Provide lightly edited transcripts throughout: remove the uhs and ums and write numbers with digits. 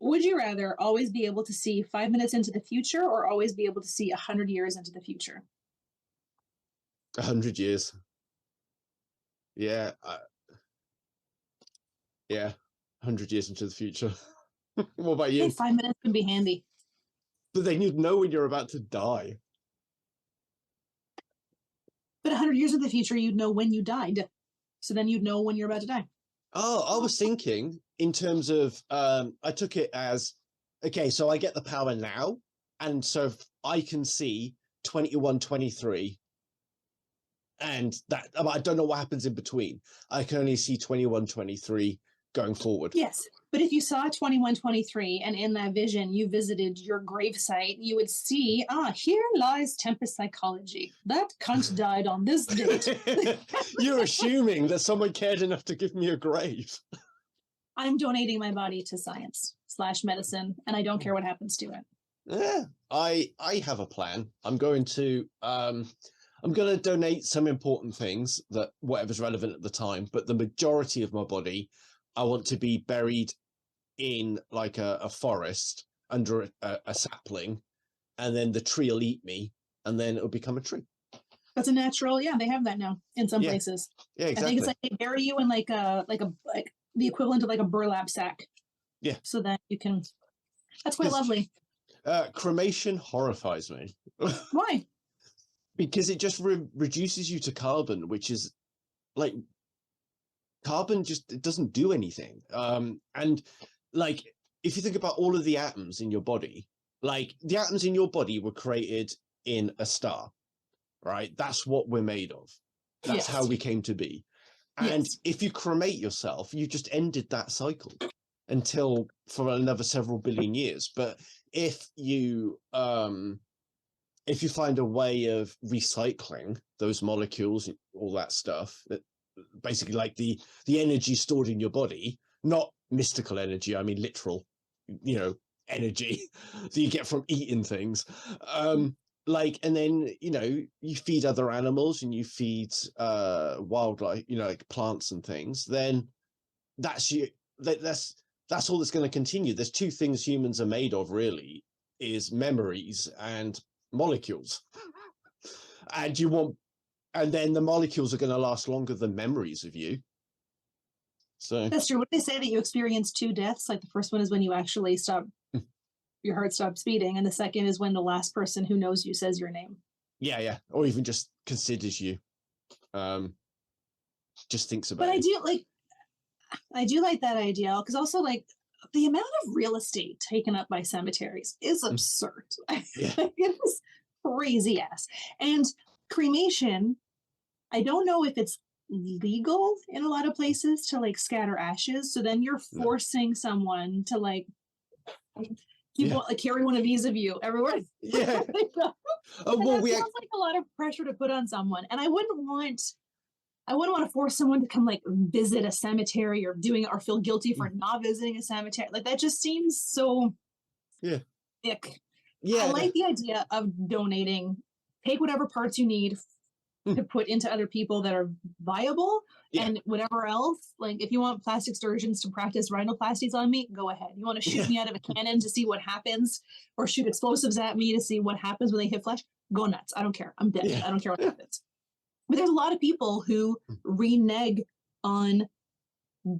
Would you rather always be able to see 5 minutes into the future or always be able to see 100 years into the future? 100 years. Yeah. Yeah. 100 years into the future. What about you? Hey, 5 minutes can be handy. But then you'd know when you're about to die. But 100 years in the future, you'd know when you died. So then you'd know when you're about to die. Oh, I was thinking in terms of, I took it as, okay, so I get the power now. And so I can see 21, 23. And that, I don't know what happens in between. I can only see 21, 23 going forward. Yes. But if you saw 21, 23, and in that vision, you visited your gravesite, you would see, here lies Tempest Psychology. That cunt died on this date. You're assuming that someone cared enough to give me a grave. I'm donating my body to science/medicine, and I don't care what happens to it. Yeah, I have a plan. I'm going to donate some important things, that whatever's relevant at the time, but the majority of my body, I want to be buried in like a forest under a sapling, and then the tree will eat me, and then it'll become a tree. That's a natural, yeah, they have that now in some places. Yeah, exactly. I think it's like they bury you in like the equivalent of like a burlap sack. Yeah. So that you can, that's quite lovely. Cremation horrifies me. Why? Because it just reduces you to carbon, which is like, carbon just, it doesn't do anything. And like, if you think about all of the atoms in your body, like the atoms in your body were created in a star, right? That's what we're made of. That's how we came to be. And if you cremate yourself, you just ended that cycle until for another several billion years. But if you find a way of recycling those molecules, all that stuff, that basically like the energy stored in your body, not mystical energy, I mean literal, energy that you get from eating things, like, and then you feed other animals and you feed wildlife, like plants and things, then that's all that's going to continue. There's two things humans are made of, really, is memories and molecules. And then the molecules are going to last longer than memories of you. So that's true. What they say that you experience two deaths, like the first one is when you actually stop, your heart stops beating, and the second is when the last person who knows you says your name. Yeah, or even just considers you, just thinks about. But I do like that idea, because also like the amount of real estate taken up by cemeteries is absurd. It is crazy ass. And cremation, I don't know if it's legal in a lot of places to like scatter ashes, so then you're forcing someone to like carry one of these of you everywhere. Yeah. Sounds like a lot of pressure to put on someone, and I wouldn't want to force someone to come like visit a cemetery or feel guilty for not visiting a cemetery. Like that just seems so ick. Yeah, I like the idea of donating. Take whatever parts you need to put into other people that are viable, and whatever else. Like if you want plastic surgeons to practice rhinoplasties on me, go ahead. You want to shoot me out of a cannon to see what happens, or shoot explosives at me to see what happens when they hit flesh, go nuts. I don't care. I'm dead. I don't care what happens. But there's a lot of people who renege on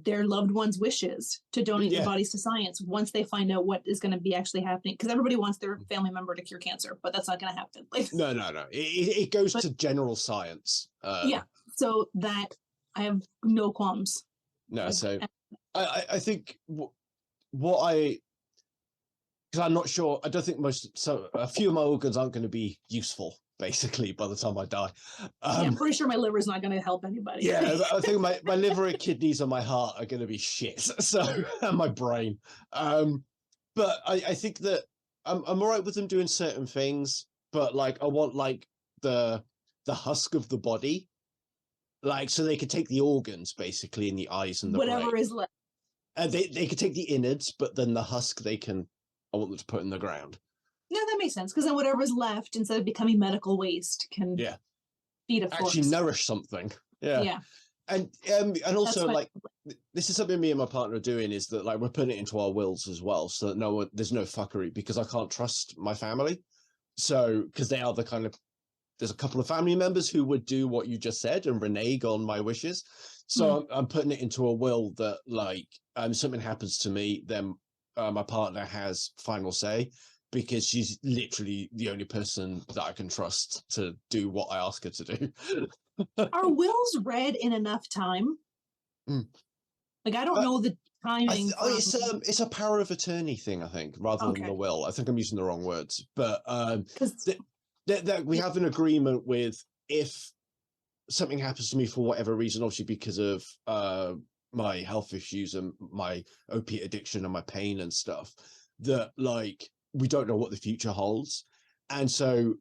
their loved ones' wishes to donate their bodies to science once they find out what is going to be actually happening. Because everybody wants their family member to cure cancer, but that's not going to happen. Like, no. It goes to general science. So that I have no qualms. No, so I think because I'm not sure, I don't think a few of my organs aren't going to be useful, basically, by the time I die. I'm pretty sure my liver is not going to help anybody. Yeah, I think my liver and kidneys and my heart are going to be shit. So, and my brain. But I think that I'm all right with them doing certain things, but like I want like the husk of the body, like so they could take the organs basically in the eyes and the whatever brain. Is left. They could take the innards, but then the husk I want them to put in the ground. No, that makes sense, because then whatever's left, instead of becoming medical waste, can feed a force. Actually nourish something. Yeah. and also like this is something me and my partner are doing, is that like we're putting it into our wills as well, so that there's no fuckery, because I can't trust my family. So because they are the kind of, there's a couple of family members who would do what you just said and renege on my wishes. So I'm putting it into a will that like something happens to me, then my partner has final say, because she's literally the only person that I can trust to do what I ask her to do. Are wills read in enough time? Like, I don't know the timing. It's a power of attorney thing, I think, rather than the will. I think I'm using the wrong words, but we have an agreement with, if something happens to me for whatever reason, obviously because of my health issues and my opiate addiction and my pain and stuff, that like we don't know what the future holds, and so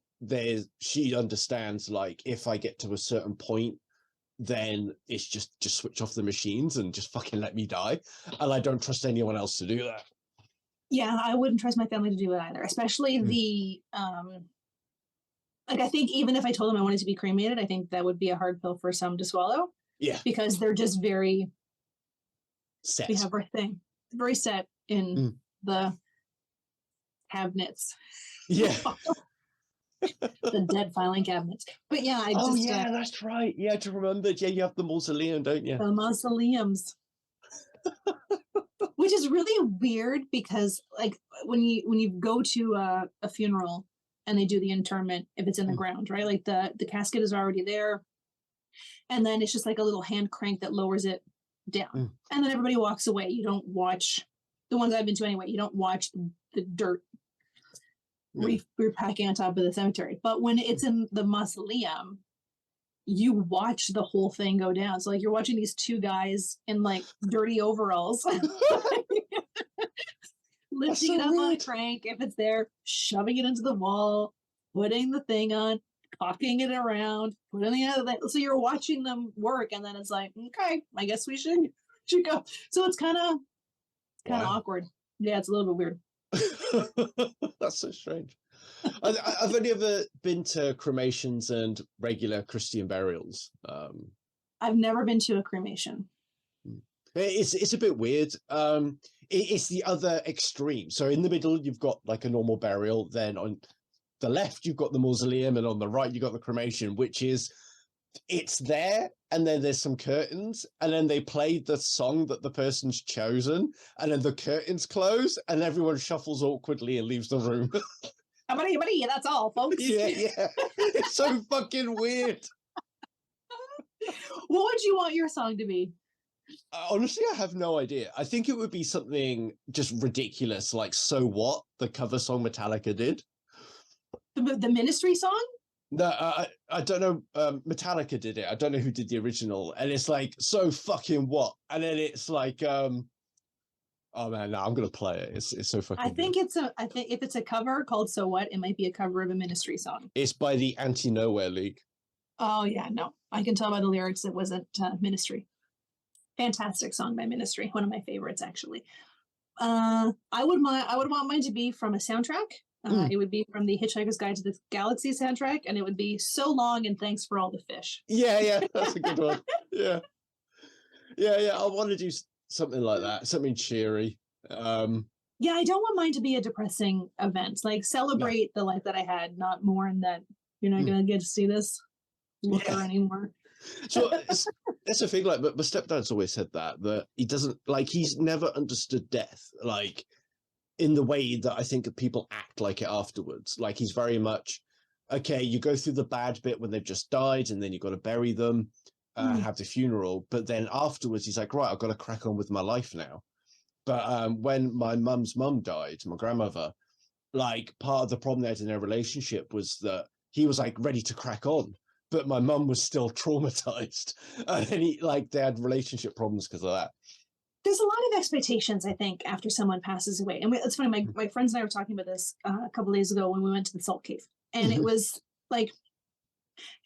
she understands, like, if I get to a certain point, then it's just switch off the machines and just fucking let me die, and I don't trust anyone else to do that. Yeah, I wouldn't trust my family to do it either, especially the like, I think even if I told them I wanted to be cremated, I think that would be a hard pill for some to swallow. Yeah, because they're just very set. We have our thing very set in the cabinets. Yeah. The dead filing cabinets. But yeah, that's right. Yeah, to remember. Yeah, you have the mausoleum, don't you? The mausoleums. Which is really weird, because like when you go to a funeral and they do the interment, if it's in the ground, right? Like the casket is already there, and then it's just like a little hand crank that lowers it down, and then everybody walks away. You don't watch, the ones I've been to anyway, you don't watch the dirt repacking on top of the cemetery. But when it's in the mausoleum, you watch the whole thing go down. So like you're watching these two guys in like dirty overalls lifting it up on a crank, if it's there, shoving it into the wall, putting the thing on, cocking it around, putting the other thing. So you're watching them work, and then it's like, okay, I guess we should go. So it's kind of awkward. Yeah, it's a little bit weird. That's so strange. I've only ever been to cremations and regular Christian burials. I've never been to a cremation. It's a bit weird. It's the other extreme. So in the middle, you've got like a normal burial. Then on the left, you've got the mausoleum, and on the right, you've got the cremation, which is, it's there, and then there's some curtains, and then they play the song that the person's chosen, and then the curtains close, and everyone shuffles awkwardly and leaves the room. That's all, folks. Yeah. It's so fucking weird. What would you want your song to be? Honestly, I have no idea. I think it would be something just ridiculous, like "So What," the cover song Metallica did. The Ministry song? No, I don't know. Metallica did it. I don't know who did the original. And it's like, "So fucking what?" And then it's like, oh man, no, I'm gonna play it. It's so fucking. I think if it's a cover called "So What," it might be a cover of a Ministry song. It's by the Anti-Nowhere League. Oh yeah, no, I can tell by the lyrics it wasn't Ministry. Fantastic song by Ministry, one of my favorites actually. I would want mine to be from a soundtrack. It would be from the Hitchhiker's Guide to the Galaxy soundtrack, and it would be "So Long and Thanks for All the Fish." Yeah, that's a good one. Yeah. I want to do something like that, something cheery. Yeah, I don't want mine to be a depressing event. Like, celebrate the life that I had, not mourn that you're not gonna get to see this looker anymore. So that's the thing. Like, but my stepdad's always said that he doesn't, like, he's never understood death, like, in the way that I think people act like it afterwards. Like, he's very much, okay, you go through the bad bit when they've just died, and then you've got to bury them, have the funeral. But then afterwards, he's like, right, I've got to crack on with my life now. But when my mum's mum died, my grandmother, like, part of the problem they had in their relationship was that he was like ready to crack on, but my mum was still traumatized. And they had relationship problems because of that. There's a lot of expectations, I think, after someone passes away. And it's funny, my friends and I were talking about this a couple of days ago when we went to the Salt Cave. And it was like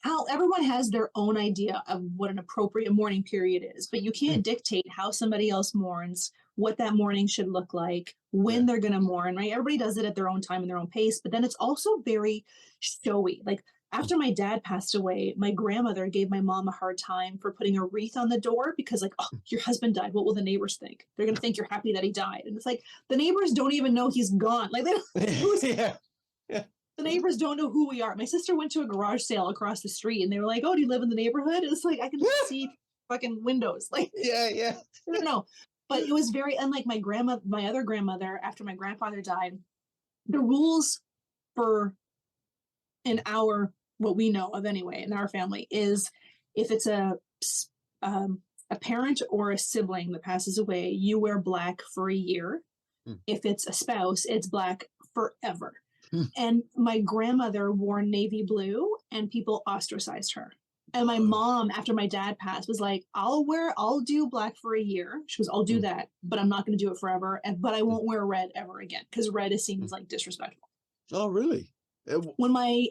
how everyone has their own idea of what an appropriate mourning period is, but you can't dictate how somebody else mourns, what that mourning should look like, when they're going to mourn, right? Everybody does it at their own time and their own pace, but then it's also very showy. Like, After my dad passed away, my grandmother gave my mom a hard time for putting a wreath on the door because, like, oh, your husband died. What will the neighbors think? They're going to think you're happy that he died. And it's like, the neighbors don't even know he's gone. Like, Yeah. the neighbors don't know who we are. My sister went to a garage sale across the street and they were like, oh, do you live in the neighborhood? It's like, I can see fucking windows. Like, Yeah. I don't know. But it was very unlike my other grandmother, after my grandfather died. The rules for what we know of anyway, in our family, is if it's a parent or a sibling that passes away, you wear black for a year. If it's a spouse, it's black forever. And my grandmother wore navy blue and people ostracized her. And my mom, after my dad passed, was like, I'll do black for a year. She goes, I'll do that, but I'm not going to do it forever. But I won't wear red ever again, because red is seen as like disrespectful. Oh, really? When my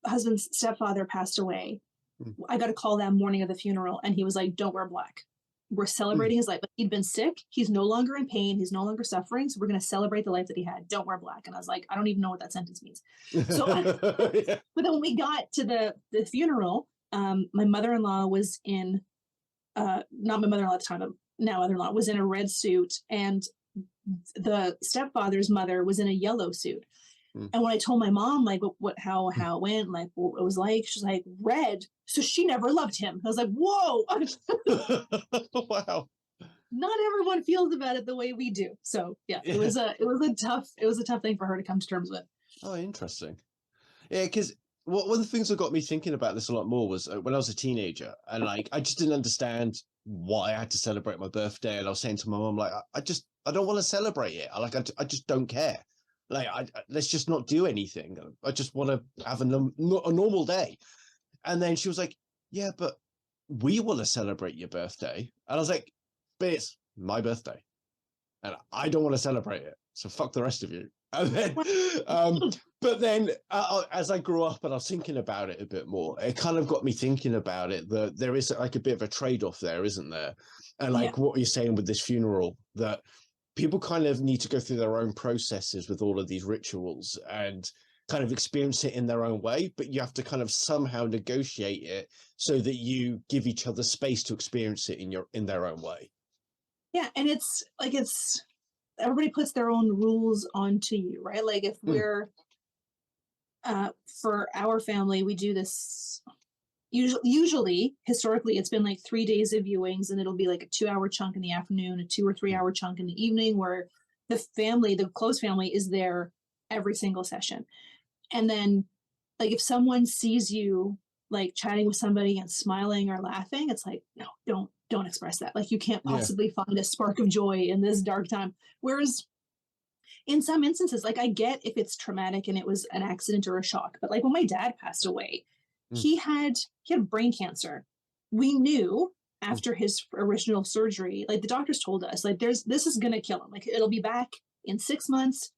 husband's stepfather passed away, I got a call that morning of the funeral, and he was like, don't wear black. We're celebrating his life. But he'd been sick. He's no longer in pain. He's no longer suffering. So we're going to celebrate the life that he had. Don't wear black. And I was like, I don't even know what that sentence means. So, but then when we got to the funeral, my mother-in-law was in, not my mother-in-law at the time, but now mother-in-law, was in a red suit, and the stepfather's mother was in a yellow suit. And when I told my mom, like, how it went, like, what it was like, she's like, red. So she never loved him. I was like, whoa. Wow. Not everyone feels about it the way we do. So yeah, it was a tough thing for her to come to terms with. Oh, interesting. Yeah, because one of the things that got me thinking about this a lot more was when I was a teenager, and like I just didn't understand why I had to celebrate my birthday. And I was saying to my mom, like, I don't want to celebrate it. I just don't care. Like, let's just not do anything. I just want to have a normal day. And then she was like, yeah, but we want to celebrate your birthday. And I was like, but it's my birthday, and I don't want to celebrate it. So fuck the rest of you. And then, but then as I grew up and I was thinking about it a bit more, it kind of got me thinking about it, that there is like a bit of a trade-off there, isn't there? And like what you're saying with this funeral, that people kind of need to go through their own processes with all of these rituals and kind of experience it in their own way, but you have to kind of somehow negotiate it so that you give each other space to experience it in their own way. Yeah, and it's everybody puts their own rules onto you, right? Like if we're for our family, we do this usually historically it's been like 3 days of viewings, and it'll be like a 2-hour chunk in the afternoon, a 2 or 3 hour chunk in the evening, where the close family is there every single session. And then like if someone sees you like chatting with somebody and smiling or laughing, it's like, no, don't express that. Like you can't possibly find a spark of joy in this dark time. Whereas in some instances, like I get if it's traumatic and it was an accident or a shock, but like when my dad passed away, he had brain cancer. We knew after his original surgery, like the doctors told us, like this is going to kill him. Like it'll be back in 6 months.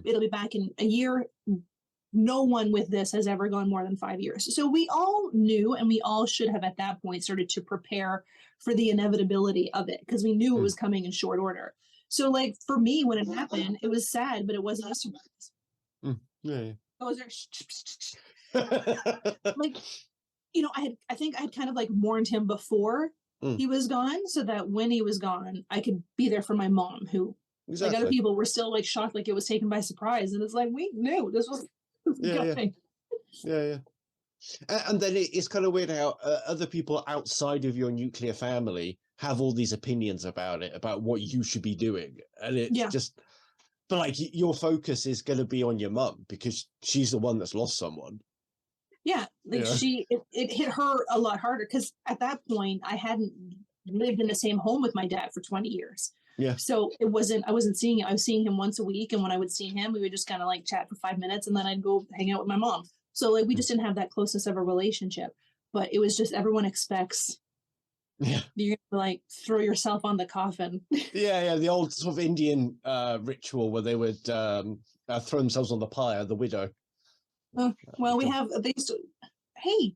It'll be back in a year. No one with this has ever gone more than 5 years. So we all knew, and we all should have at that point started to prepare for the inevitability of it, because we knew it was coming in short order. So like for me, when it happened, it was sad, but it wasn't a surprise. Yeah. I was there, like, I think I had kind of like warned him before he was gone, so that when he was gone, I could be there for my mom, who like other people were still like shocked, like it was taken by surprise. And it's like, we knew this was going. Yeah. And then it's kind of weird how other people outside of your nuclear family have all these opinions about it, about what you should be doing. And it's just, but like your focus is going to be on your mum because she's the one that's lost someone. Yeah, like it hit her a lot harder, because at that point I hadn't lived in the same home with my dad for 20 years. Yeah. So I wasn't seeing him. I was seeing him once a week, and when I would see him, we would just kind of like chat for 5 minutes, and then I'd go hang out with my mom. So like we just didn't have that closeness of a relationship. But it was just, everyone expects you're gonna like throw yourself on the coffin. Yeah, the old sort of Indian ritual where they would throw themselves on the pyre, the widow. Well, hey,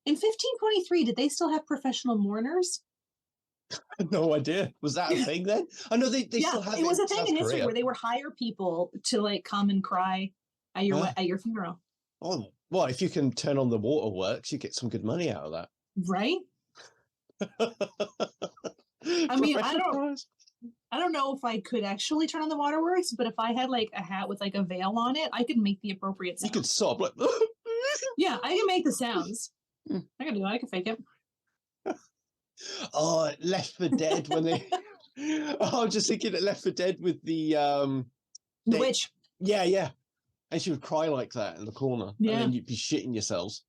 in 1523, did they still have professional mourners? I had no idea. Was that a thing then? I know they still have it. It was a thing South in history Korea. where they would hire people to like come and cry at your funeral. Oh, well, if you can turn on the waterworks, you get some good money out of that. Right? I mean, I don't know if I could actually turn on the waterworks, but if I had like a hat with like a veil on it, I could make the appropriate sound. You could sob like. Yeah, I can make the sounds. Mm. I can do it. I can fake it. Oh, Left 4 Dead when they. Oh, I'm just thinking of Left 4 Dead with the The witch. Yeah. And she would cry like that in the corner. Yeah. And then you'd be shitting yourselves.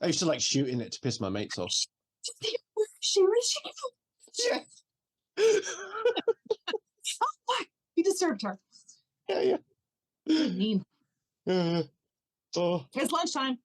I used to like shooting it to piss my mates off. Where is she? Yeah. Oh, what? You disturbed her. Yeah. What do you mean? Oh. It's lunchtime.